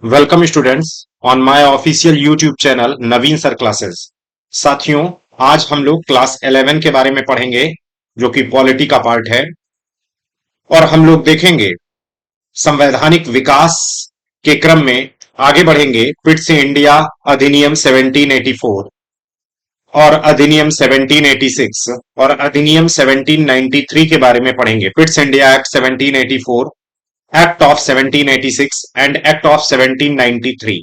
Welcome students on my official YouTube channel Naveen sir classes. साथियों, आज हम लोग क्लास 11 के बारे में पढ़ेंगे जो कि पॉलिटी का पार्ट है। और हम लोग देखेंगे संवैधानिक विकास के क्रम में आगे बढ़ेंगे। पिट्स इंडिया अधिनियम 1784 और अधिनियम 1786 और अधिनियम 1793 के बारे में पढ़ेंगे। Pitt's India act 1784, act of 1786 and act of 1793।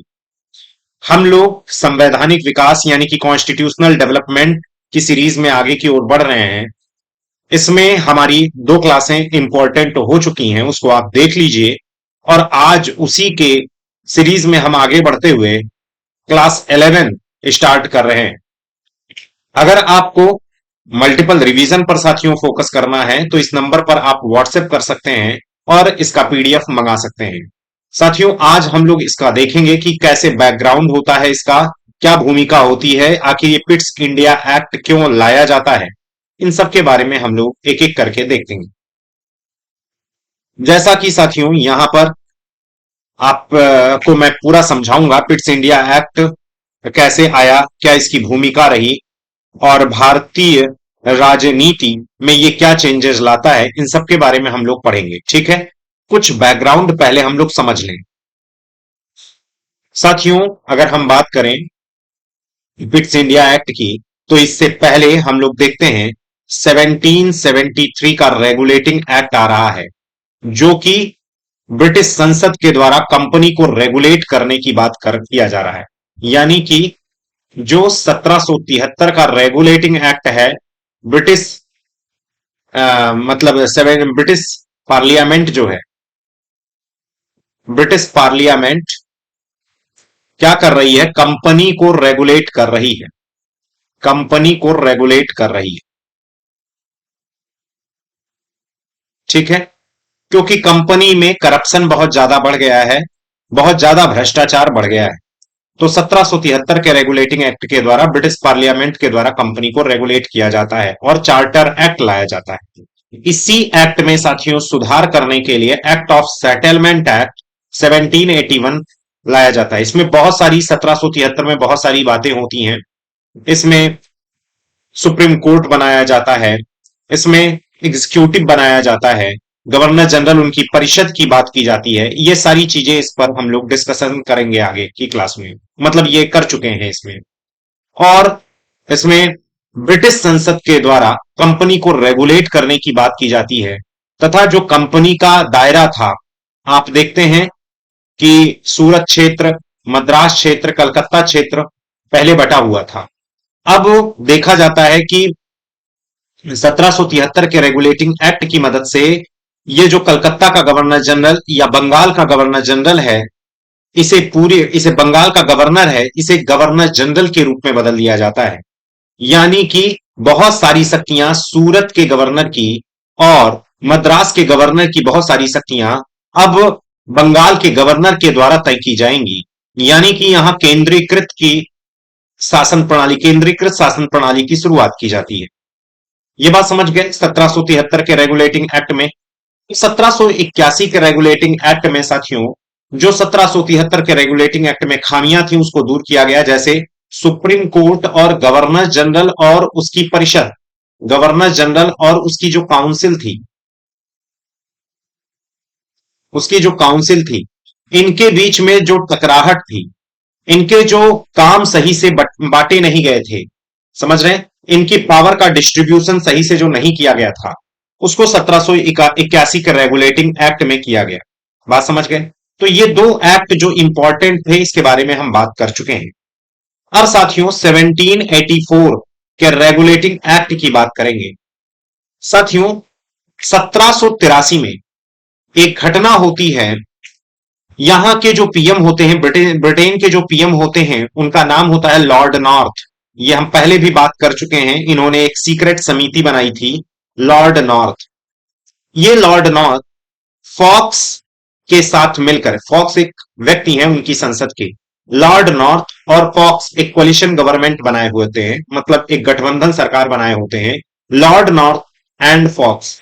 हम लोग संवैधानिक विकास यानी कि कॉन्स्टिट्यूशनल डेवलपमेंट की सीरीज में आगे की ओर बढ़ रहे हैं। इसमें हमारी दो क्लासें इंपॉर्टेंट हो चुकी हैं, उसको आप देख लीजिए। और आज उसी के सीरीज में हम आगे बढ़ते हुए क्लास 11 स्टार्ट कर रहे हैं। अगर आपको मल्टीपल रिवीजन पर साथियों फोकस करना है तो इस नंबर पर आप व्हाट्सएप कर सकते हैं और इसका पीडीएफ मंगा सकते हैं। साथियों, आज हम लोग इसका देखेंगे कि कैसे बैकग्राउंड होता है, इसका क्या भूमिका होती है, आखिर ये पिट्स इंडिया एक्ट क्यों लाया जाता है, इन सब के बारे में हम लोग एक एक करके देखेंगे। जैसा कि साथियों यहां पर आप को मैं पूरा समझाऊंगा पिट्स इंडिया एक्ट कैसे आया, क्या इसकी भूमिका रही और भारतीय राजनीति में ये क्या चेंजेस लाता है, इन सब के बारे में हम लोग पढ़ेंगे। ठीक है, कुछ बैकग्राउंड पहले हम लोग समझ लें। साथियों, अगर हम बात करें पिट्स इंडिया एक्ट की तो इससे पहले हम लोग देखते हैं 1773 का रेगुलेटिंग एक्ट आ रहा है, जो कि ब्रिटिश संसद के द्वारा कंपनी को रेगुलेट करने की बात कर किया जा रहा है। यानी कि जो 1773 का रेगुलेटिंग एक्ट है, ब्रिटिश मतलब ब्रिटिश पार्लियामेंट जो है, ब्रिटिश पार्लियामेंट क्या कर रही है, कंपनी को रेगुलेट कर रही है, कंपनी को रेगुलेट कर रही है। ठीक है, क्योंकि कंपनी में करप्शन बहुत ज्यादा बढ़ गया है, बहुत ज्यादा भ्रष्टाचार बढ़ गया है। तो 1773 के रेगुलेटिंग एक्ट के द्वारा ब्रिटिश पार्लियामेंट के द्वारा कंपनी को रेगुलेट किया जाता है और चार्टर एक्ट लाया जाता है। इसी एक्ट में साथियों सुधार करने के लिए एक्ट ऑफ सेटलमेंट एक्ट 1781 लाया जाता है। इसमें बहुत सारी 1773 में बहुत सारी बातें होती हैं। इसमें सुप्रीम कोर्ट बनाया जाता है, इसमें एग्जीक्यूटिव बनाया जाता है, गवर्नर जनरल उनकी परिषद की बात की जाती है। ये सारी चीजें इस पर हम लोग डिस्कशन करेंगे आगे की क्लास में, मतलब ये कर चुके हैं इसमें। और इसमें ब्रिटिश संसद के द्वारा कंपनी को रेगुलेट करने की बात की जाती है, तथा जो कंपनी का दायरा था, आप देखते हैं कि सूरत क्षेत्र, मद्रास क्षेत्र, कलकत्ता क्षेत्र पहले बटा हुआ था। अब देखा जाता है कि 1773 के रेगुलेटिंग एक्ट की मदद से ये जो कलकत्ता का गवर्नर जनरल या बंगाल का गवर्नर जनरल है, इसे बंगाल का गवर्नर है, इसे गवर्नर जनरल के रूप में बदल दिया जाता है। यानी कि बहुत सारी शक्तियां सूरत के गवर्नर की और मद्रास के गवर्नर की बहुत सारी शक्तियां अब बंगाल के गवर्नर के द्वारा तय की जाएंगी। यानी कि यहां केंद्रीकृत शासन प्रणाली की शुरुआत की जाती है। ये बात समझ गए 1773 के रेगुलेटिंग एक्ट में। 1781 के रेगुलेटिंग एक्ट में साथियों जो 1773 के रेगुलेटिंग एक्ट में खामियां थी उसको दूर किया गया। जैसे सुप्रीम कोर्ट और गवर्नर जनरल और उसकी परिषद, गवर्नर जनरल और उसकी जो काउंसिल थी, इनके बीच में जो टकराहट थी, इनके जो काम सही से बांटे नहीं गए थे, समझ रहे हैं, इनकी पावर का डिस्ट्रीब्यूशन सही से जो नहीं किया गया था, उसको 1781 के रेगुलेटिंग एक्ट में किया गया। बात समझ गए। तो ये दो एक्ट जो इंपॉर्टेंट थे इसके बारे में हम बात कर चुके हैं। अब साथियों 1784 के रेगुलेटिंग एक्ट की बात करेंगे। साथियों 1783 में एक घटना होती है। यहां के जो पीएम होते हैं, ब्रिटेन के जो पीएम होते हैं, उनका नाम होता है लॉर्ड नॉर्थ। ये हम पहले भी बात कर चुके हैं। इन्होंने एक सीक्रेट समिति बनाई थी, लॉर्ड नॉर्थ। ये लॉर्ड नॉर्थ फॉक्स के साथ मिलकर, फॉक्स एक व्यक्ति है उनकी संसद के, लॉर्ड नॉर्थ और फॉक्स एक कोलिशन गवर्नमेंट बनाए हुए होते हैं, मतलब एक गठबंधन सरकार बनाए होते हैं, लॉर्ड नॉर्थ एंड फॉक्स।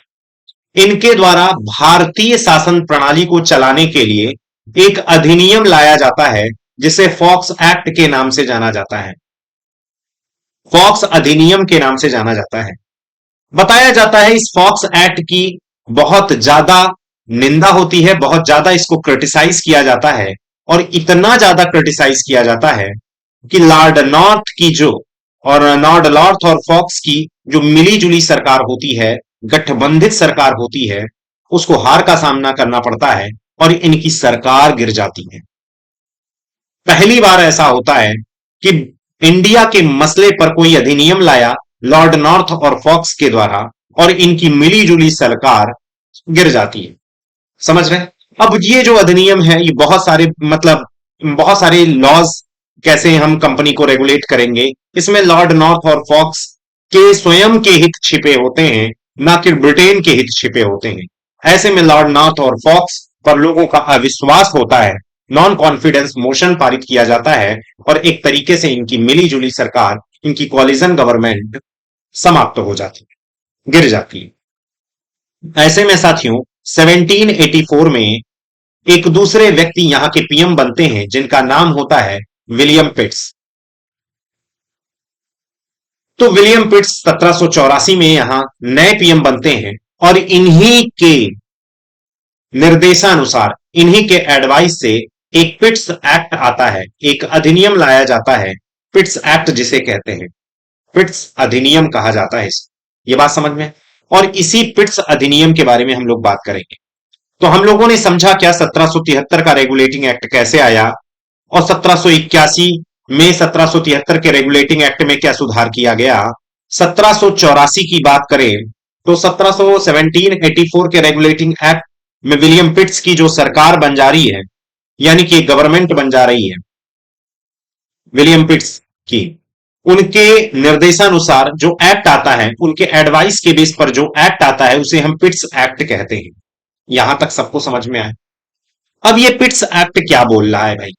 इनके द्वारा भारतीय शासन प्रणाली को चलाने के लिए एक अधिनियम लाया जाता है जिसे फॉक्स एक्ट के नाम से जाना जाता है। फॉक्स अधिनियम के नाम से जाना जाता है। बताया जाता है इस फॉक्स एक्ट की बहुत ज्यादा निंदा होती है, बहुत ज्यादा इसको क्रिटिसाइज किया जाता है, और इतना ज्यादा क्रिटिसाइज किया जाता है कि लॉर्ड नॉर्थ की जो और लॉर्ड नॉर्थ और फॉक्स की जो मिली जुली सरकार होती है, गठबंधित सरकार होती है, उसको हार का सामना करना पड़ता है और इनकी सरकार गिर जाती है। पहली बार ऐसा होता है कि इंडिया के मसले पर कोई अधिनियम लाया लॉर्ड नॉर्थ और फॉक्स के द्वारा, और इनकी मिली जुली सरकार गिर जाती है। समझ रहे हैं? अब ये जो अधिनियम है, ये बहुत सारे मतलब बहुत सारे लॉज, कैसे हम कंपनी को रेगुलेट करेंगे, इसमें लॉर्ड नॉर्थ और फॉक्स के स्वयं के हित छिपे होते हैं, ना कि ब्रिटेन के हित छिपे होते हैं। ऐसे में लॉर्ड नॉर्थ और फॉक्स पर लोगों का अविश्वास होता है, नॉन कॉन्फिडेंस मोशन पारित किया जाता है, और एक तरीके से इनकी मिली जुली सरकार, इनकी कॉलिजन गवर्नमेंट समाप्त हो जाती है, गिर जाती है। ऐसे में साथियों 1784 में एक दूसरे व्यक्ति यहां के पीएम बनते हैं जिनका नाम होता है विलियम पिट्स। तो विलियम पिट्स 1784 में यहां नए पीएम बनते हैं, और इन्हीं के निर्देशानुसार, इन्हीं के एडवाइस से एक पिट्स एक्ट आता है, एक अधिनियम लाया जाता है, पिट्स एक्ट जिसे कहते हैं, पिट्स अधिनियम कहा जाता है इसे। ये बात समझ में? और इसी पिट्स अधिनियम के बारे में हम लोग बात करेंगे। तो हम लोगों ने समझा क्या 1773 का रेगुलेटिंग एक्ट कैसे आया, और 1781 में 1773 के रेगुलेटिंग एक्ट में क्या सुधार किया गया। 1784 की बात करें तो 1784 के रेगुलेटिंग एक्ट में विलियम पिट्स की जो सरकार बन जा रही है, यानी कि गवर्नमेंट बन जा रही है विलियम पिट्स की, उनके निर्देशानुसार जो एक्ट आता है, उनके एडवाइस के बेस पर जो एक्ट आता है, उसे हम पिट्स एक्ट कहते हैं। यहां तक सबको समझ में आए? अब ये पिट्स एक्ट क्या बोल रहा है भाई?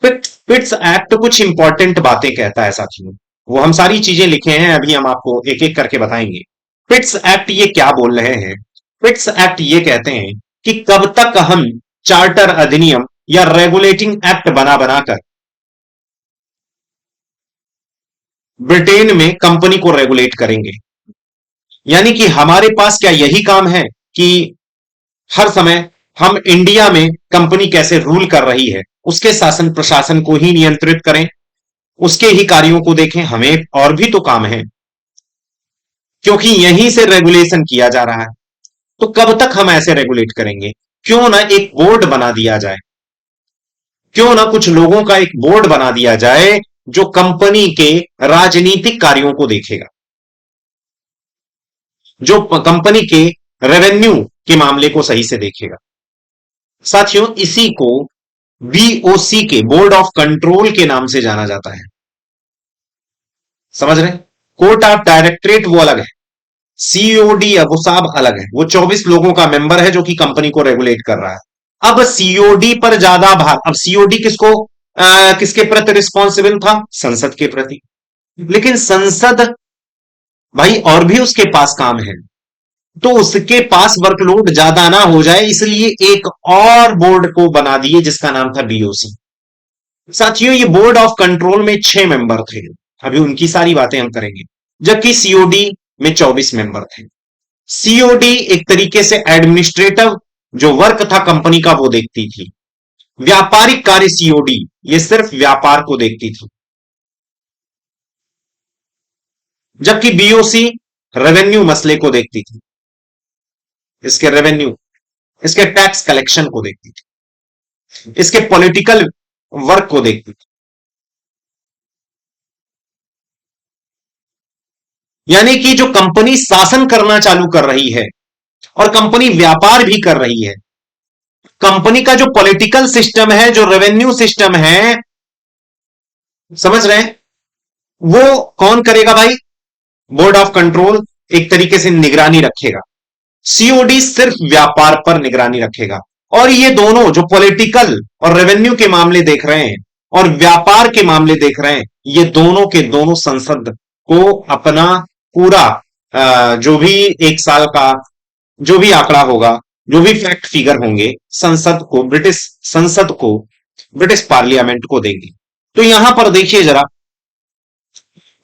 पिट्स एक्ट कुछ इंपॉर्टेंट बातें कहता है साथियों, वो हम सारी चीजें लिखे हैं, अभी हम आपको एक एक करके बताएंगे। पिट्स एक्ट ये क्या बोल रहे हैं? पिट्स एक्ट ये कहते हैं कि कब तक हम चार्टर अधिनियम या रेगुलेटिंग एक्ट बना बनाकर ब्रिटेन में कंपनी को रेगुलेट करेंगे। यानी कि हमारे पास क्या यही काम है कि हर समय हम इंडिया में कंपनी कैसे रूल कर रही है उसके शासन प्रशासन को ही नियंत्रित करें, उसके ही कार्यों को देखें? हमें और भी तो काम है, क्योंकि यहीं से रेगुलेशन किया जा रहा है। तो कब तक हम ऐसे रेगुलेट करेंगे? क्यों ना एक बोर्ड बना दिया जाए, क्यों ना कुछ लोगों का एक बोर्ड बना दिया जाए जो कंपनी के राजनीतिक कार्यों को देखेगा, जो कंपनी के रेवेन्यू के मामले को सही से देखेगा। साथियों इसी को बीओसी के, बोर्ड ऑफ कंट्रोल के नाम से जाना जाता है। समझ रहे? कोर्ट ऑफ डायरेक्टरेट वो अलग है, सीओडी वो साहब अलग है, वो 24 लोगों का मेंबर है जो कि कंपनी को रेगुलेट कर रहा है। अब सीओडी पर ज्यादा भार, अब सीओडी किसको किसके प्रति रिस्पॉन्सिबल था? संसद के प्रति। लेकिन संसद भाई और भी उसके पास काम है, तो उसके पास वर्कलोड ज्यादा ना हो जाए, इसलिए एक और बोर्ड को बना दिए जिसका नाम था बीओसी। साथियों ये बोर्ड ऑफ कंट्रोल में 6 मेंबर थे, अभी उनकी सारी बातें हम करेंगे, जबकि सीओडी में 24 मेंबर थे। सीओडी एक तरीके से एडमिनिस्ट्रेटिव जो वर्क था कंपनी का वो देखती थी। व्यापारिक कार्य सीओडी ये सिर्फ व्यापार को देखती थी, जबकि बीओसी रेवेन्यू मसले को देखती थी, इसके रेवेन्यू, इसके टैक्स कलेक्शन को देखती थी, इसके पॉलिटिकल वर्क को देखती थी। यानी कि जो कंपनी शासन करना चालू कर रही है और कंपनी व्यापार भी कर रही है, कंपनी का जो पॉलिटिकल सिस्टम है, जो रेवेन्यू सिस्टम है, समझ रहे हैं, वो कौन करेगा भाई? बोर्ड ऑफ कंट्रोल एक तरीके से निगरानी रखेगा, सीओडी सिर्फ व्यापार पर निगरानी रखेगा। और ये दोनों जो पॉलिटिकल और रेवेन्यू के मामले देख रहे हैं और व्यापार के मामले देख रहे हैं, ये दोनों के दोनों संसद को अपना पूरा जो भी एक साल का जो भी आंकड़ा होगा जो भी फैक्ट फिगर होंगे संसद को, ब्रिटिश संसद को, ब्रिटिश पार्लियामेंट को देंगे। तो यहां पर देखिए जरा,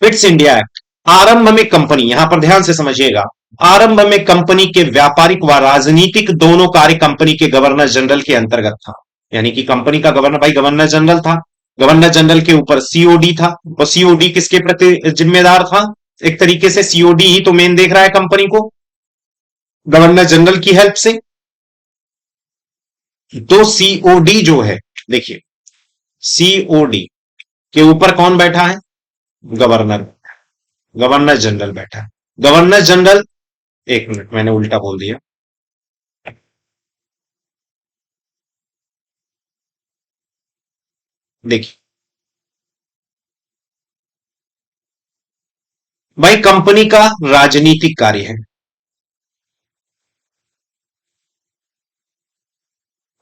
पिट्स इंडिया एक्ट, आरंभ में कंपनी, यहां पर ध्यान से समझिएगा, आरंभ में कंपनी के व्यापारिक व राजनीतिक दोनों कार्य कंपनी के गवर्नर जनरल के अंतर्गत था। यानी कि कंपनी का गवर्नर भाई गवर्नर जनरल था, गवर्नर जनरल के ऊपर सीओडी था, और सीओडी किसके प्रति जिम्मेदार था? एक तरीके से सीओडी ही तो मेन देख रहा है कंपनी को, गवर्नर जनरल की हेल्प से। तो सीओडी जो है, देखिए सीओडी के ऊपर कौन बैठा है? गवर्नर, गवर्नर जनरल बैठा है। गवर्नर जनरल, एक मिनट मैंने उल्टा बोल दिया, देखिए भाई कंपनी का राजनीतिक कार्य है,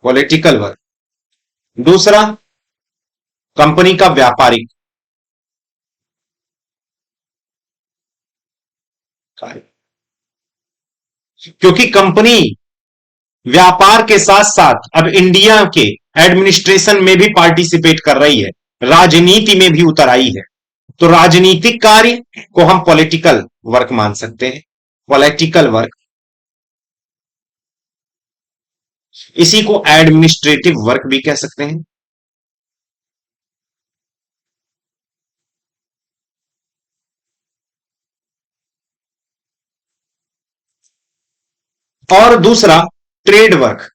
पॉलिटिकल वर्क। दूसरा, कंपनी का व्यापारिक कार्य, क्योंकि कंपनी व्यापार के साथ साथ अब इंडिया के एडमिनिस्ट्रेशन में भी पार्टिसिपेट कर रही है, राजनीति में भी उतर आई है। तो राजनीतिक कार्य को हम पॉलिटिकल वर्क मान सकते हैं, पॉलिटिकल वर्क। इसी को एडमिनिस्ट्रेटिव वर्क भी कह सकते हैं। और दूसरा, ट्रेड वर्क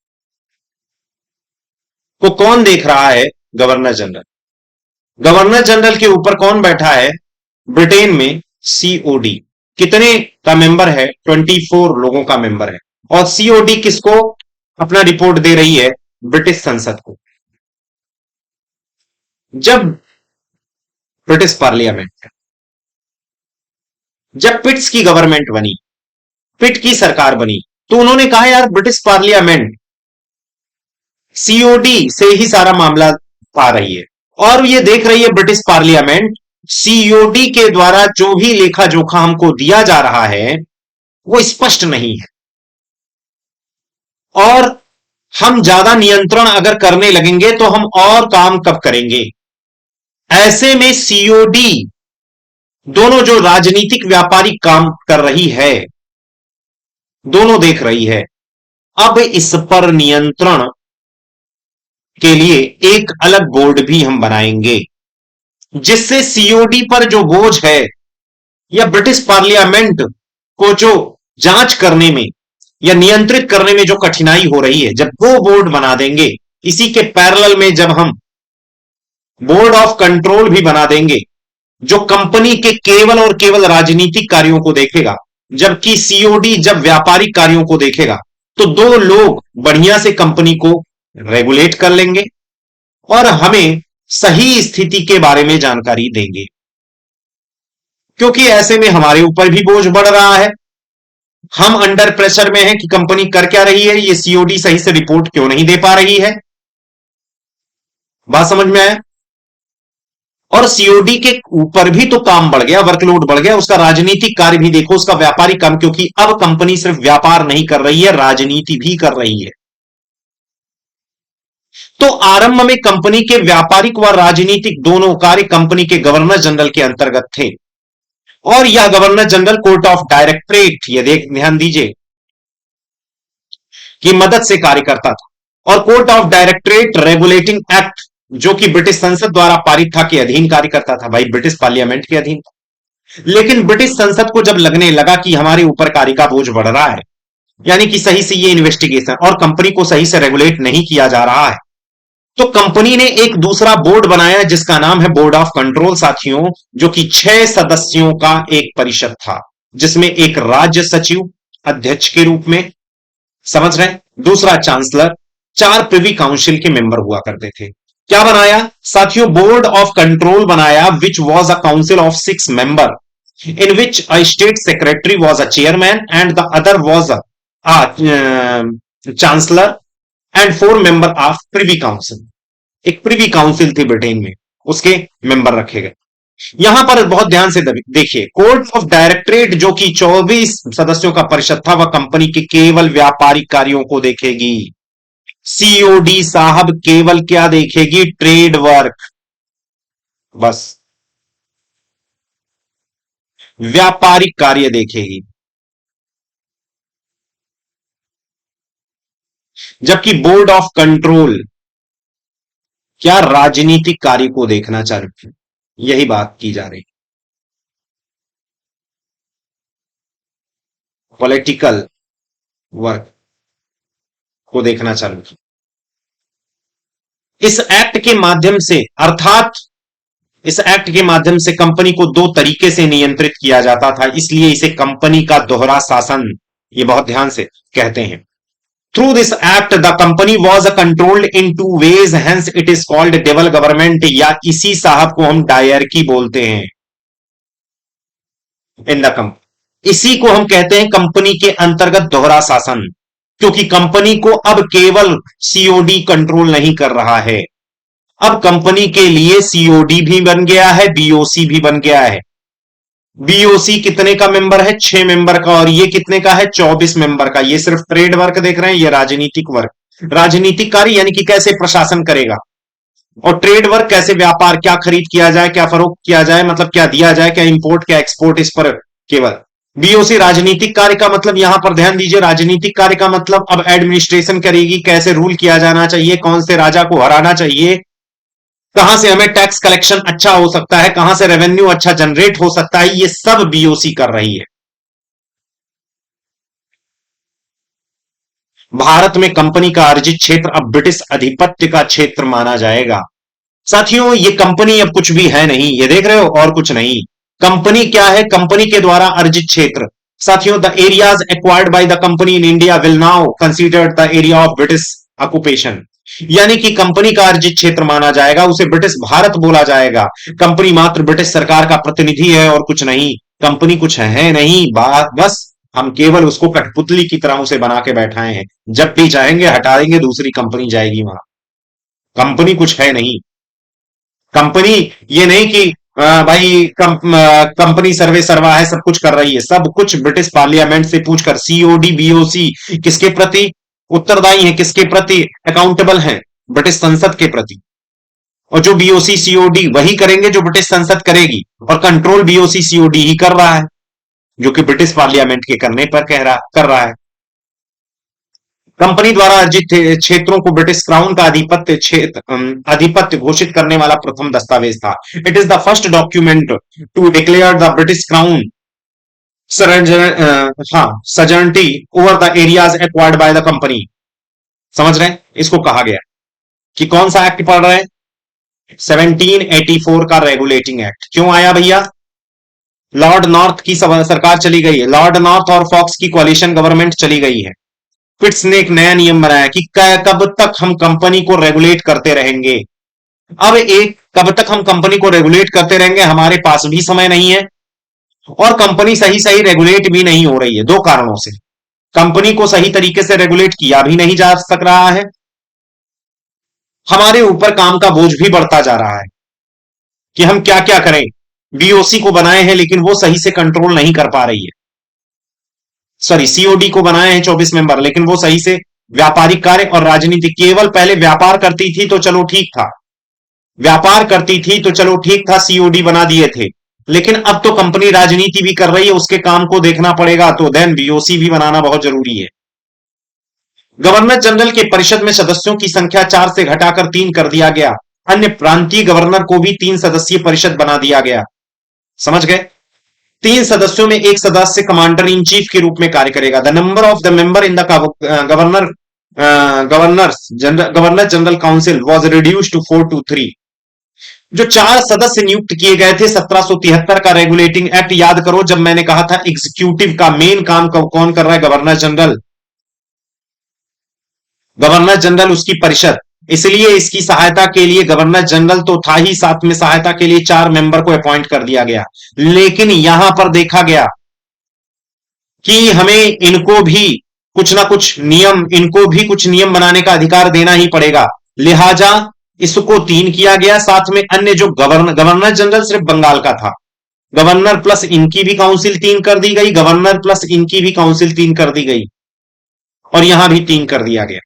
को कौन देख रहा है? Governor general. गवर्नर जनरल के ऊपर कौन बैठा है? ब्रिटेन में सीओडी। कितने का मेंबर है? 24 लोगों का मेंबर है। और सीओडी किसको अपना रिपोर्ट दे रही है? ब्रिटिश संसद को। जब ब्रिटिश पार्लियामेंट, जब पिट्स की गवर्नमेंट बनी, पिट की सरकार बनी, तो उन्होंने कहा यार ब्रिटिश पार्लियामेंट सीओडी से ही सारा मामला पा रही है, और ये देख रही है ब्रिटिश पार्लियामेंट सीओडी के द्वारा जो भी लेखा जोखा हमको दिया जा रहा है वो स्पष्ट नहीं है, और हम ज्यादा नियंत्रण अगर करने लगेंगे तो हम और काम कब करेंगे? ऐसे में सीओडी दोनों जो राजनीतिक व्यापारिक काम कर रही है, दोनों देख रही है। अब इस पर नियंत्रण के लिए एक अलग बोर्ड भी हम बनाएंगे, जिससे सीओडी पर जो बोझ है या ब्रिटिश पार्लियामेंट को जो जांच करने में या नियंत्रित करने में जो कठिनाई हो रही है, जब वो बोर्ड बना देंगे, इसी के पैरेलल में जब हम बोर्ड ऑफ कंट्रोल भी बना देंगे जो कंपनी के केवल और केवल राजनीतिक कार्यों को देखेगा, जबकि सीओडी जब व्यापारिक कार्यों को देखेगा, तो दो लोग बढ़िया से कंपनी को रेगुलेट कर लेंगे और हमें सही स्थिति के बारे में जानकारी देंगे। क्योंकि ऐसे में हमारे ऊपर भी बोझ बढ़ रहा है, हम अंडर प्रेशर में हैं कि कंपनी कर क्या रही है, ये सीओडी सही से रिपोर्ट क्यों नहीं दे पा रही है। बात समझ में आया? और सीओडी के ऊपर भी तो काम बढ़ गया, वर्कलोड बढ़ गया, उसका राजनीतिक कार्य भी देखो, उसका व्यापारिक काम, क्योंकि अब कंपनी सिर्फ व्यापार नहीं कर रही है, राजनीति भी कर रही है। तो आरंभ में कंपनी के व्यापारिक व राजनीतिक दोनों कार्य कंपनी के गवर्नर जनरल के अंतर्गत थे, और यह governor general court of directorate, ये देख ध्यान दीजिए, की मदद से कार्य करता था। और court of directorate regulating act जो कि ब्रिटिश संसद द्वारा पारित था के अधीन कार्य करता था, भाई ब्रिटिश पार्लियामेंट के अधीन था। लेकिन ब्रिटिश संसद को जब लगने लगा कि हमारे ऊपर कार्य का बोझ बढ़ रहा है, यानी कि सही से ये इन्वेस्टिगेशन और कंपनी को सही से रेगुलेट नहीं किया जा रहा है, तो कंपनी ने एक दूसरा बोर्ड बनाया जिसका नाम है बोर्ड ऑफ कंट्रोल साथियों, जो कि 6 सदस्यों का एक परिषद था, जिसमें एक राज्य सचिव अध्यक्ष के रूप में, समझ रहे हैं, दूसरा चांसलर, 4 प्रिवी काउंसिल के मेंबर हुआ करते थे। क्या बनाया साथियों? बोर्ड ऑफ कंट्रोल बनाया, which was a council of 6 member in which a state secretary was a chairman and the other was a chancellor and 4 member of privy council. एक privy council थी Britain में, उसके member रखे गए। यहां पर बहुत ध्यान से देखिए, कोर्ट ऑफ डायरेक्टरेट जो कि 24 सदस्यों का परिषद था, वह कंपनी के केवल व्यापारिक कार्यों को देखेगी। सीओडी साहब केवल क्या देखेगी? ट्रेड वर्क, बस व्यापारिक कार्य देखेगी। जबकि बोर्ड ऑफ कंट्रोल क्या राजनीतिक कार्य को देखना चाहती, यही बात की जा रही, पॉलिटिकल वर्क को देखना चालू की। इस एक्ट के माध्यम से, अर्थात इस एक्ट के माध्यम से कंपनी को दो तरीके से नियंत्रित किया जाता था, इसलिए इसे कंपनी का दोहरा शासन, ये बहुत ध्यान से कहते हैं। Through this act the company was controlled in two ways, hence it is called double government, या इसी साहब को हम डायरकी बोलते हैं इन द कंपनी। इसी को हम कहते हैं कंपनी के अंतर्गत दोहरा शासन, क्योंकि कंपनी को अब केवल सीओडी कंट्रोल नहीं कर रहा है, अब कंपनी के लिए सीओडी भी बन गया है, बीओसी भी बन गया है। बीओसी कितने का मेंबर है? 6 मेंबर का, और ये कितने का है? 24 मेंबर का। ये सिर्फ ट्रेड वर्क देख रहे हैं, ये राजनीतिक वर्क, राजनीतिक कार्य यानी कि कैसे प्रशासन करेगा, और ट्रेड वर्क कैसे व्यापार, क्या खरीद किया जाए, क्या फरोख्त किया जाए, मतलब क्या दिया जाए, क्या इंपोर्ट, क्या एक्सपोर्ट, इस पर केवल। बीओसी राजनीतिक कार्य का मतलब, यहां पर ध्यान दीजिए, राजनीतिक कार्य का मतलब अब एडमिनिस्ट्रेशन करेगी, कैसे रूल किया जाना चाहिए, कौन से राजा को हराना चाहिए, कहां से हमें टैक्स कलेक्शन अच्छा हो सकता है, कहां से रेवेन्यू अच्छा जनरेट हो सकता है, ये सब बीओसी कर रही है। भारत में कंपनी का अर्जित क्षेत्र अब ब्रिटिश अधिपत्य का क्षेत्र माना जाएगा। साथियों, ये कंपनी अब कुछ भी है नहीं, ये देख रहे हो, और कुछ नहीं। कंपनी क्या है? कंपनी के द्वारा अर्जित क्षेत्र। साथियों, the areas acquired by the company in India will now considered the area of British occupation, यानी कि कंपनी का अर्जित क्षेत्र माना जाएगा, उसे ब्रिटिश भारत बोला जाएगा। कंपनी मात्र ब्रिटिश सरकार का प्रतिनिधि है और कुछ नहीं, कंपनी कुछ है नहीं, बस हम केवल उसको कठपुतली की तरह उसे बना के बैठाए हैं, जब भी चाहेंगे हटा देंगे, दूसरी कंपनी जाएगी वहां। कंपनी कुछ है नहीं। कंपनी ये नहीं कि भाई कंपनी सर्वे सर्वा है, सब कुछ कर रही है, सब कुछ ब्रिटिश पार्लियामेंट से पूछकर। सीओडी बीओसी किसके प्रति उत्तरदायी है, किसके प्रति अकाउंटेबल है? ब्रिटिश संसद के प्रति। और जो बीओसी सीओडी वही करेंगे जो ब्रिटिश संसद करेगी, और कंट्रोल बीओसी सीओडी ही कर रहा है, जो कि ब्रिटिश पार्लियामेंट के करने पर कर रहा है। कंपनी द्वारा अर्जित क्षेत्रों को ब्रिटिश क्राउन का आधिपत्य क्षेत्र आधिपत्य घोषित करने वाला प्रथम दस्तावेज था। It is the first document to declare the British Crown sovereignty over the areas acquired by the company. समझ रहे हैं? इसको कहा गया कि कौन सा एक्ट पढ़ रहे हैं? 1784 का रेगुलेटिंग एक्ट। क्यों आया भैया? लॉर्ड नॉर्थ की सरकार चली गई है, लॉर्ड नॉर्थ और फॉक्स की कोalition गवर्नमेंट चली गई है। पिट्स ने एक नया नियम बनाया कि कब तक हम कंपनी को रेगुलेट करते रहेंगे। अब एक, कब तक हम कंपनी को रेगुलेट करते रहेंगे, हमारे पास भी समय नहीं है, और कंपनी सही सही रेगुलेट भी नहीं हो रही है, दो कारणों से। कंपनी को सही तरीके से रेगुलेट किया भी नहीं जा सक रहा है, हमारे ऊपर काम का बोझ भी बढ़ता जा रहा है कि हम क्या क्या करें। बीओसी को बनाए हैं लेकिन वो सही से कंट्रोल नहीं कर पा रही है, सॉरी सीओडी को बनाए हैं 24 मेंबर, लेकिन वो सही से व्यापारिक कार्य और राजनीति, केवल पहले व्यापार करती थी तो चलो ठीक था, व्यापार करती थी तो चलो ठीक था, सीओडी बना दिए थे, लेकिन अब तो कंपनी राजनीति भी कर रही है, उसके काम को देखना पड़ेगा, तो देन बीओसी भी बनाना बहुत जरूरी है। गवर्नर जनरल के परिषद में सदस्यों की संख्या 4 से घटाकर 3 कर दिया गया। अन्य प्रांतीय गवर्नर को भी 3 सदस्यीय परिषद बना दिया गया। समझ गए? 3 सदस्यों में एक सदस्य कमांडर इन चीफ के रूप में कार्य करेगा। The number of the member in the governor general council was reduce to 4 to 3। जो 4 सदस्य नियुक्त किए गए थे 1773 का रेगुलेटिंग एक्ट, याद करो, जब मैंने कहा था एग्जीक्यूटिव का मेन काम कौन कर रहा है? Governor general. गवर्नर जनरल उसकी परिषद, इसलिए इसकी सहायता के लिए गवर्नर जनरल तो था ही, साथ में सहायता के लिए 4 मेंबर को अपॉइंट कर दिया गया। लेकिन यहां पर देखा गया कि हमें इनको भी कुछ ना कुछ नियम, इनको भी कुछ नियम बनाने का अधिकार देना ही पड़ेगा। लिहाजा इसको 3 किया गया, साथ में अन्य जो गवर्नर जनरल सिर्फ बंगाल का था, गवर्नर प्लस इनकी भी काउंसिल 3 कर दी गई, गवर्नर प्लस इनकी भी काउंसिल 3 कर दी गई, और यहां भी 3 कर दिया गया।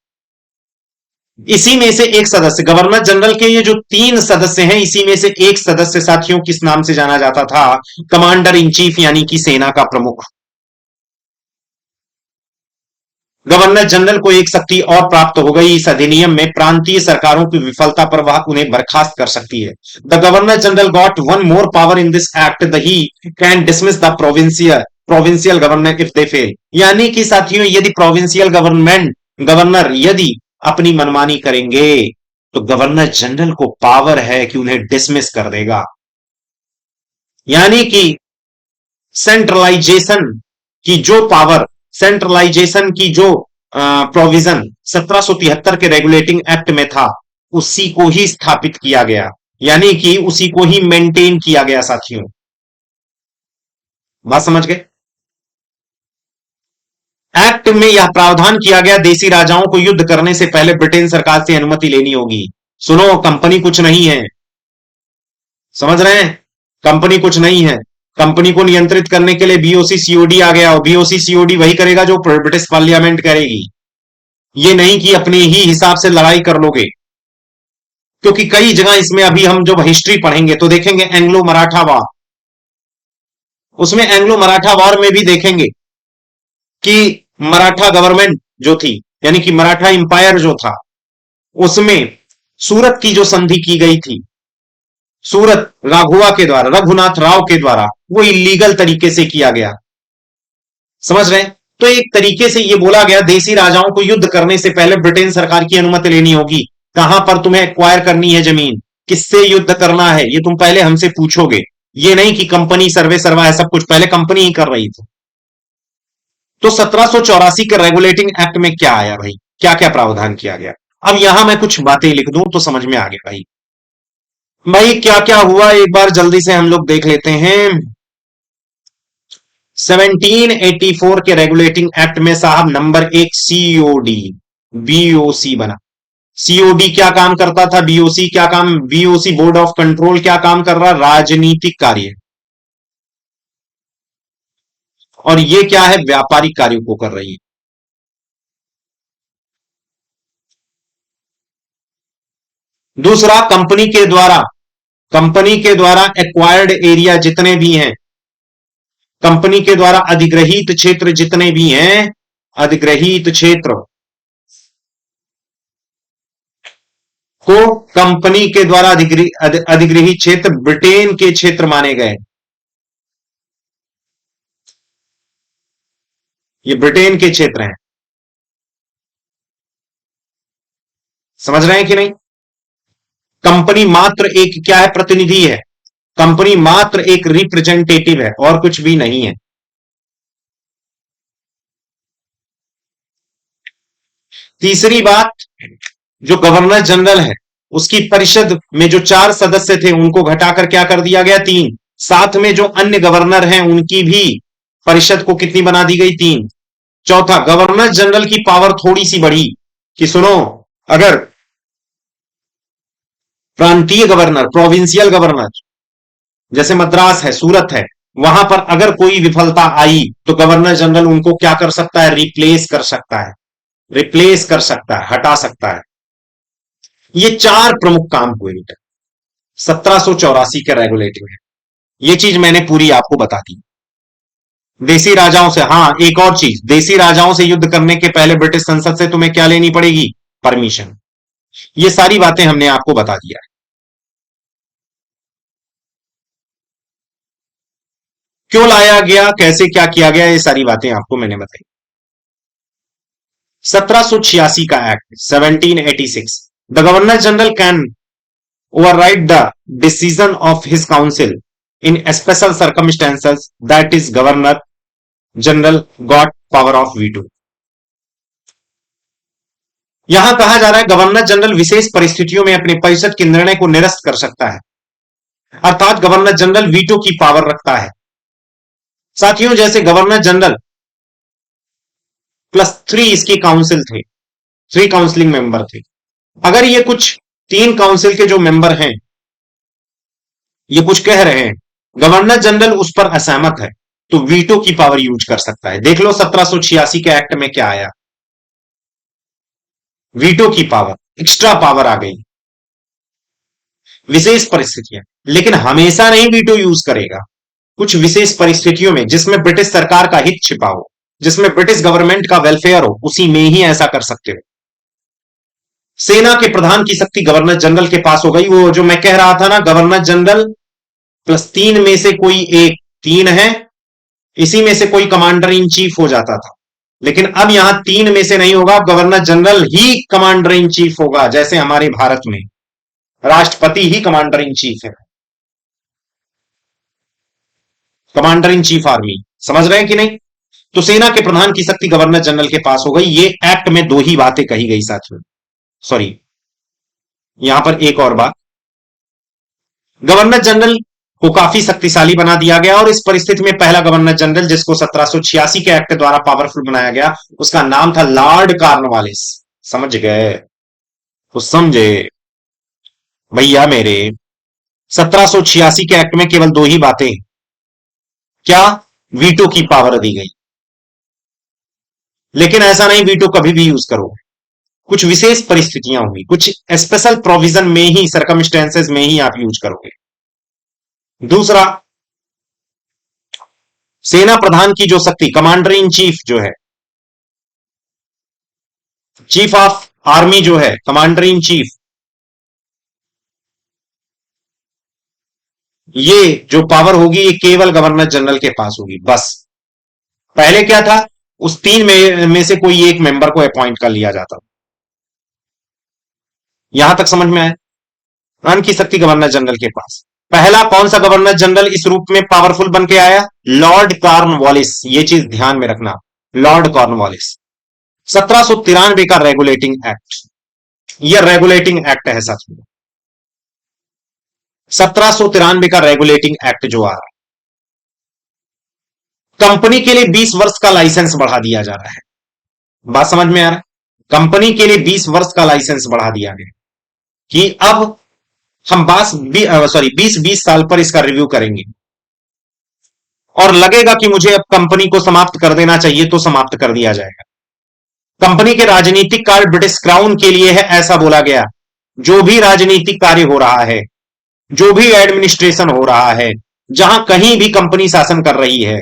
इसी में से एक सदस्य, गवर्नर जनरल के ये जो 3 सदस्य हैं, इसी में से एक सदस्य साथियों किस नाम से जाना जाता था? कमांडर इन चीफ, यानी कि सेना का प्रमुख। गवर्नर जनरल को एक शक्ति और प्राप्त हो गई इस अधिनियम में, प्रांतीय सरकारों की विफलता पर वह उन्हें बर्खास्त कर सकती है। The governor general got one more power in this act, the he can dismiss the provincial governor if they fail. यानी कि साथियों, यदि प्रोविंशियल गवर्नर यदि अपनी मनमानी करेंगे, तो गवर्नर जनरल को पावर है कि उन्हें डिसमिस कर देगा। यानी कि सेंट्रलाइजेशन की जो पावर, सेंट्रलाइजेशन की जो प्रोविजन 1773 के रेगुलेटिंग एक्ट में था, उसी को ही स्थापित किया गया, यानी कि उसी को ही मेंटेन किया गया साथियों। बात समझ गए? एक्ट में यह प्रावधान किया गया, देसी राजाओं को युद्ध करने से पहले ब्रिटेन सरकार से अनुमति लेनी होगी। सुनो, कंपनी कुछ नहीं है, समझ रहे हैं? कंपनी कुछ नहीं है। कंपनी को नियंत्रित करने के लिए बीओसी सीओडी आ गया, और बीओसी सीओडी वही करेगा जो ब्रिटिश पार्लियामेंट करेगी। ये नहीं कि अपने ही हिसाब से लड़ाई कर लोगे, क्योंकि कई जगह इसमें अभी हम जब हिस्ट्री पढ़ेंगे तो देखेंगे एंग्लो मराठा वॉर, उसमें एंग्लो मराठा वॉर में भी देखेंगे कि मराठा गवर्नमेंट जो थी, यानी कि मराठा इंपायर जो था, उसमें सूरत की जो संधि की गई थी, सूरत राघुआ के द्वारा, रघुनाथ राव के द्वारा, वो इलीगल तरीके से किया गया। समझ रहे हैं? तो एक तरीके से ये बोला गया, देसी राजाओं को युद्ध करने से पहले ब्रिटेन सरकार की अनुमति लेनी होगी। कहां पर तुम्हें एक्वायर करनी है जमीन, किससे युद्ध करना है, ये तुम पहले हमसे पूछोगे। ये नहीं कि कंपनी सर्वे सर्वा है सब कुछ, पहले कंपनी ही कर रही थी। तो 1784 के रेगुलेटिंग एक्ट में क्या आया भाई, क्या क्या प्रावधान किया गया? अब यहां मैं कुछ बातें लिख दूं तो समझ में आ गया भाई। भाई क्या क्या हुआ, एक बार जल्दी से हम लोग देख लेते हैं। 1784 के रेगुलेटिंग एक्ट में साहब नंबर 1 सीओडी, बीओसी बना। सीओडी क्या काम करता था? बीओसी क्या काम, बीओसी बोर्ड ऑफ कंट्रोल क्या काम कर रहा? राजनीतिक कार्य। और ये क्या है? व्यापारिक कार्यों को कर रही है। दूसरा, कंपनी के द्वारा एक्वायर्ड एरिया जितने भी हैं, कंपनी के द्वारा अधिग्रहित क्षेत्र जितने भी हैं, अधिग्रहित क्षेत्र को कंपनी के द्वारा अधिग्रहित क्षेत्र ब्रिटेन के क्षेत्र माने गए। ये ब्रिटेन के क्षेत्र हैं, समझ रहे हैं कि नहीं? कंपनी मात्र एक क्या है? प्रतिनिधि है। कंपनी मात्र एक रिप्रेजेंटेटिव है और कुछ भी नहीं है। तीसरी बात, जो गवर्नर जनरल है उसकी परिषद में जो 4 सदस्य थे उनको घटाकर क्या कर दिया गया? 3। साथ में जो अन्य गवर्नर हैं उनकी भी परिषद को कितनी बना दी गई? 3। चौथा, गवर्नर जनरल की पावर थोड़ी सी बढ़ी कि सुनो, अगर प्रांतीय गवर्नर, प्रोविंशियल गवर्नर, जैसे मद्रास है, सूरत है, वहां पर अगर कोई विफलता आई तो गवर्नर जनरल उनको क्या कर सकता है? रिप्लेस कर सकता है, रिप्लेस कर सकता है, हटा सकता है। ये 4 प्रमुख काम हुए 1784 के रेगुलेटिव है। ये चीज मैंने पूरी आपको बता दी। देसी राजाओं से, हाँ एक और चीज, देसी राजाओं से युद्ध करने के पहले ब्रिटिश संसद से तुम्हें क्या लेनी पड़ेगी? परमिशन। ये सारी बातें हमने आपको बता दिया है। क्यों लाया गया, कैसे क्या किया गया, ये सारी बातें आपको मैंने बताई। 1786 का act, 1786, the governor general can override the decision of his council in special circumstances, that is governor general got power of veto. यहां कहा जा रहा है गवर्नर जनरल विशेष परिस्थितियों में अपने परिषद के निर्णय को निरस्त कर सकता है, अर्थात गवर्नर जनरल वीटो की पावर रखता है। साथियों, जैसे गवर्नर जनरल +3 इसकी काउंसिल थे, 3 काउंसलिंग मेंबर थे। अगर ये कुछ तीन काउंसिल के जो मेंबर हैं ये कुछ कह रहे हैं, गवर्नर जनरल उस पर असहमत है, तो वीटो की पावर यूज कर सकता है। देख लो 1786 के एक्ट में क्या आया, वीटो की पावर, एक्स्ट्रा पावर आ गई, विशेष परिस्थितियां। लेकिन हमेशा नहीं वीटो यूज करेगा, कुछ विशेष परिस्थितियों में, जिसमें ब्रिटिश सरकार का हित छिपा हो, जिसमें ब्रिटिश गवर्नमेंट का वेलफेयर हो, उसी में ही ऐसा कर सकते हो। सेना के प्रधान की शक्ति गवर्नर जनरल के पास हो गई। वो जो मैं कह रहा था ना, गवर्नर जनरल प्लस तीन में से कोई एक, तीन है, इसी में से कोई कमांडर इन चीफ हो जाता था। लेकिन अब यहां तीन में से नहीं होगा, अब governor general he commander in chief होगा। जैसे हमारे भारत में राष्ट्रपति ही कमांडर इन चीफ है, कमांडर इन चीफ आर्मी। समझ रहे हैं कि नहीं? तो सेना के प्रधान की शक्ति गवर्नर जनरल के पास हो गई। ये एक्ट में दो ही बातें कही गई साथियों, सॉरी, यहां पर एक और बात, गवर्नर जनरल को काफी शक्तिशाली बना दिया गया। और इस परिस्थिति में पहला गवर्नर जनरल जिसको 1786 के एक्ट द्वारा पावरफुल बनाया गया, उसका नाम था लॉर्ड कॉर्नवालिस। समझ गए? तो समझे भैया मेरे, 1786 के एक्ट में केवल दो ही बातें, क्या, वीटो की पावर दी गई। लेकिन ऐसा नहीं वीटो कभी भी यूज करो, कुछ विशेष परिस्थितियां होंगी, कुछ स्पेशल प्रोविजन में ही, सरकमस्टेंसेस में ही आप यूज करोगे। दूसरा, सेना प्रधान की जो शक्ति, कमांडर इन चीफ जो है, चीफ ऑफ आर्मी जो है, कमांडर इन चीफ, ये जो पावर होगी ये केवल गवर्नर जनरल के पास होगी बस। पहले क्या था, उस तीन में से कोई एक मेंबर को अपॉइंट कर लिया जाता। यहां तक समझ में आया? प्रधान की शक्ति गवर्नर जनरल के पास। पहला कौन सा गवर्नर जनरल इस रूप में पावरफुल बन के आया? Lord Cornwallis. ये चीज ध्यान में रखना, लॉर्ड कॉर्नवालिस। 1793 का रेगुलेटिंग एक्ट, यह रेगुलेटिंग एक्ट है साथियों, 1793 का रेगुलेटिंग एक्ट जो आ रहा है, कंपनी के लिए 20 वर्ष का लाइसेंस बढ़ा दिया जा रहा है। बात समझ में आ रहा है? कंपनी के लिए 20 वर्ष का लाइसेंस बढ़ा दिया गया कि अब हम 20-20 साल पर इसका रिव्यू करेंगे, और लगेगा कि मुझे अब कंपनी को समाप्त कर देना चाहिए तो समाप्त कर दिया जाएगा। कंपनी के राजनीतिक कार्य ब्रिटिश क्राउन के लिए है, ऐसा बोला गया। जो भी राजनीतिक कार्य हो रहा है, जो भी एडमिनिस्ट्रेशन हो रहा है, जहां कहीं भी कंपनी शासन कर रही है,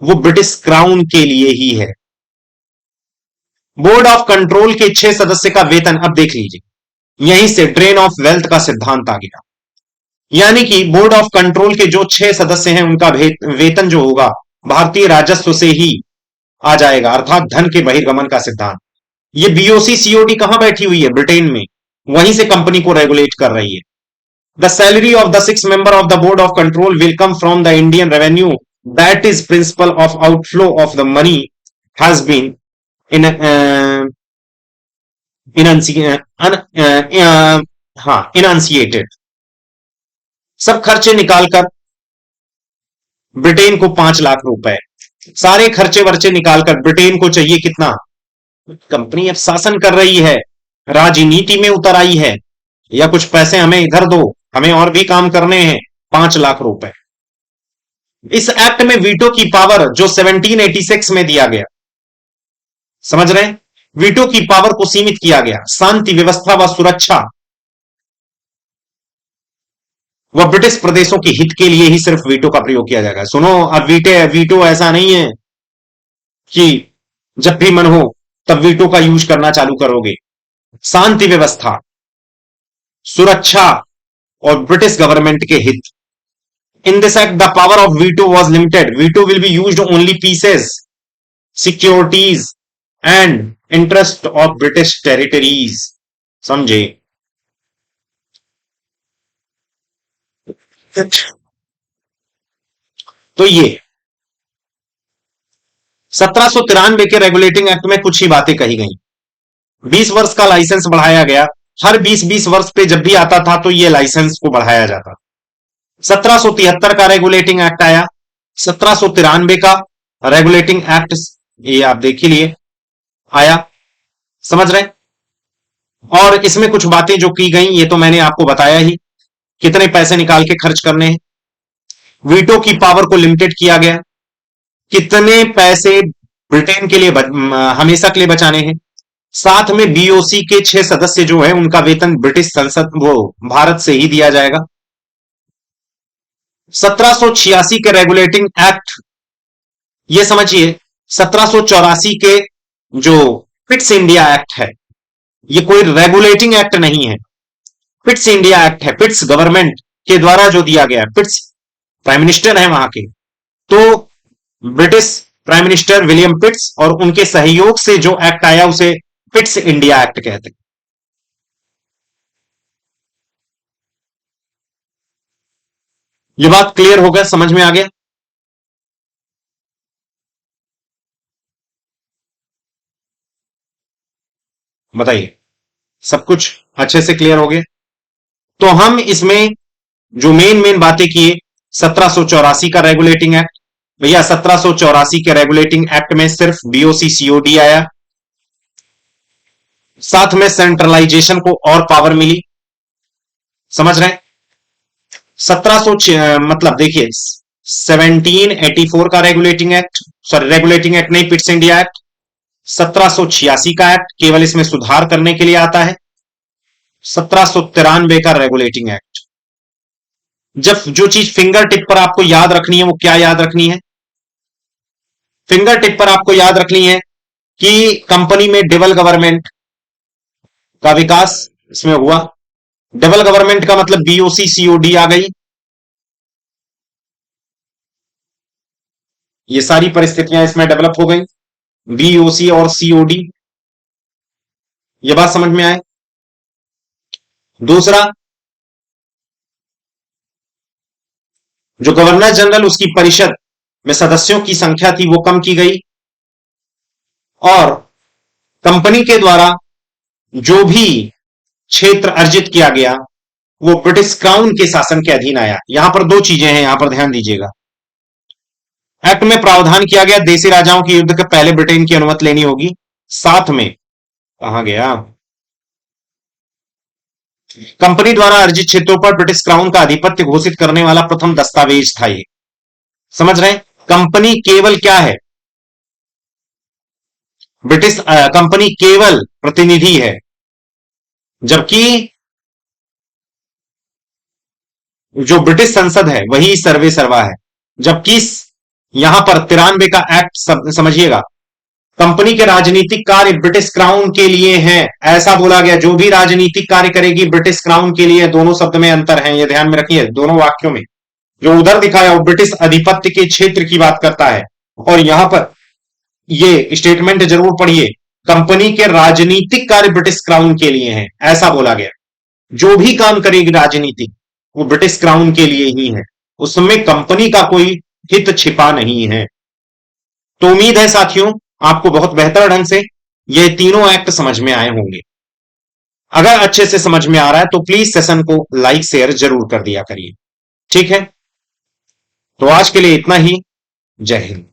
वो ब्रिटिश क्राउन के लिए ही है। बोर्ड ऑफ कंट्रोल के 6 सदस्य का वेतन, अब देख लीजिए, यहीं से ड्रेन ऑफ वेल्थ का सिद्धांत आ गया। यानी कि बोर्ड ऑफ कंट्रोल के जो 6 सदस्य हैं उनका वेतन जो होगा भारतीय राजस्व से ही आ जाएगा, अर्थात धन के बहिर्गमन का सिद्धांत। ये बीओसी सीओडी कहां बैठी हुई है? ब्रिटेन में, वहीं से कंपनी को रेगुलेट कर रही है। The salary of the 6 member of the board of control will come from the Indian revenue, that is principle of outflow of the money has been in enunciated. सब खर्चे निकालकर ब्रिटेन को 5 लाख रुपए, सारे खर्चे वर्चे निकालकर ब्रिटेन को चाहिए कितना? कंपनी अब शासन कर रही है, राजनीति में उतर आई है, या कुछ पैसे हमें इधर दो, हमें और भी काम करने हैं, 5 लाख रुपए। इस एक्ट में वीटो की पावर जो 1786 में दिया गया, समझ रहे हैं? वीटो की पावर को सीमित किया गया। शांति व्यवस्था व सुरक्षा वह ब्रिटिश प्रदेशों के हित के लिए ही सिर्फ वीटो का प्रयोग किया जाएगा। सुनो, अब वीटो ऐसा नहीं है कि जब भी मन हो तब वीटो का यूज करना चालू करोगे। शांति व्यवस्था, सुरक्षा और ब्रिटिश गवर्नमेंट के हित। In this act the power of veto was limited. Veto will be used only pieces, securities and interest of British territories. समझे? तो ये 1793 के रेगुलेटिंग एक्ट में कुछ ही बातें कही गई। 20 वर्ष का लाइसेंस बढ़ाया गया, हर 20-20 वर्ष पे जब भी आता था तो ये लाइसेंस को बढ़ाया जाता। 1773 का रेगुलेटिंग एक्ट आया, 1793 का रेगुलेटिंग एक्ट, ये आप देख ही लिए, आया। समझ रहे? और इसमें कुछ बातें जो की गई ये तो मैंने आपको बताया ही, कितने पैसे निकाल के खर्च करने हैं, वीटो की पावर को लिमिटेड किया गया, कितने पैसे ब्रिटेन के लिए हमेशा के लिए बचाने हैं, साथ में बीओसी के 6 सदस्य जो है उनका वेतन ब्रिटिश संसद वो भारत से ही दिया जाएगा। 1786 के रेगुलेटिंग एक्ट, ये समझिए 1784 के जो फिट्स इंडिया एक्ट है, ये कोई रेगुलेटिंग एक्ट नहीं है, फिट्स इंडिया एक्ट है, फिट्स गवर्नमेंट के द्वारा जो दिया गया है, फिट्स प्राइम मिनिस्टर है वहां के, तो ब्रिटिश प्राइम मिनिस्टर विलियम पिट्स और उनके सहयोग से जो एक्ट आया उसे फिट्स इंडिया एक्ट कहते हैं। ये बात क्लियर हो गया, समझ में आ गया? बताइए, सब कुछ अच्छे से क्लियर हो गया? तो हम इसमें जो मेन मेन बातें किए, 1784 का रेगुलेटिंग एक्ट, भैया 1784 के रेगुलेटिंग एक्ट में सिर्फ बीओसी सीओडी आया, साथ में सेंट्रलाइजेशन को और पावर मिली, समझ रहे हैं? 1700 मतलब देखिए 1784 का regulating act, sorry regulating act नहीं, पिट्स इंडिया एक्ट, 1786 का एक्ट केवल इसमें सुधार करने के लिए आता है, 1793 का रेगुलेटिंग एक्ट। जब जो चीज फिंगर टिप पर आपको याद रखनी है वो क्या याद रखनी है? फिंगर टिप पर आपको याद रखनी है कि कंपनी में डबल गवर्नमेंट का विकास इसमें हुआ। डबल गवर्नमेंट का मतलब बीओसी सीओडी आ गई, ये सारी परिस्थितियां इसमें डेवलप हो गई, बीओसी और सीओडी, ये बात समझ में आए? दूसरा, जो गवर्नर जनरल उसकी परिषद में सदस्यों की संख्या थी वो कम की गई, और कंपनी के द्वारा जो भी क्षेत्र अर्जित किया गया वो ब्रिटिश क्राउन के शासन के अधीन आया। यहां पर दो चीजें हैं, यहां पर ध्यान दीजिएगा। एक्ट में प्रावधान किया गया देशी राजाओं के युद्ध के पहले ब्रिटेन की अनुमति लेनी होगी, साथ में कहा गया कंपनी द्वारा अर्जित क्षेत्रों पर ब्रिटिश क्राउन का आधिपत्य घोषित करने वाला प्रथम दस्तावेज था ये, समझ रहे हैं? कंपनी केवल क्या है, ब्रिटिश कंपनी केवल प्रतिनिधि है, जबकि जो ब्रिटिश संसद है वही सर्वे सर्वा है। जबकि यहां पर 93 का एक्ट समझिएगा, कंपनी के राजनीतिक कार्य ब्रिटिश क्राउन के लिए हैं, ऐसा बोला गया, जो भी राजनीतिक कार्य करेगी ब्रिटिश क्राउन के लिए। दोनों शब्द में अंतर है, ये ध्यान में रखिए, दोनों वाक्यों में जो उधर दिखाया वो ब्रिटिश अधिपत्य के क्षेत्र की बात करता है, और यहां पर ये स्टेटमेंट जरूर पढ़िए, कंपनी के राजनीतिक कार्य ब्रिटिश क्राउन के लिए हैं, ऐसा बोला गया। जो भी काम करेगी राजनीतिक वो ब्रिटिश क्राउन के लिए ही है, उसमें कंपनी का कोई हित छिपा नहीं है। तो उम्मीद है साथियों आपको बहुत बेहतर ढंग से ये तीनों एक्ट समझ में आए होंगे। अगर अच्छे से समझ में आ रहा है तो प्लीज सेशन को लाइक शेयर जरूर कर दिया करिए, ठीक है? तो आज के लिए इतना ही। जय हिंद।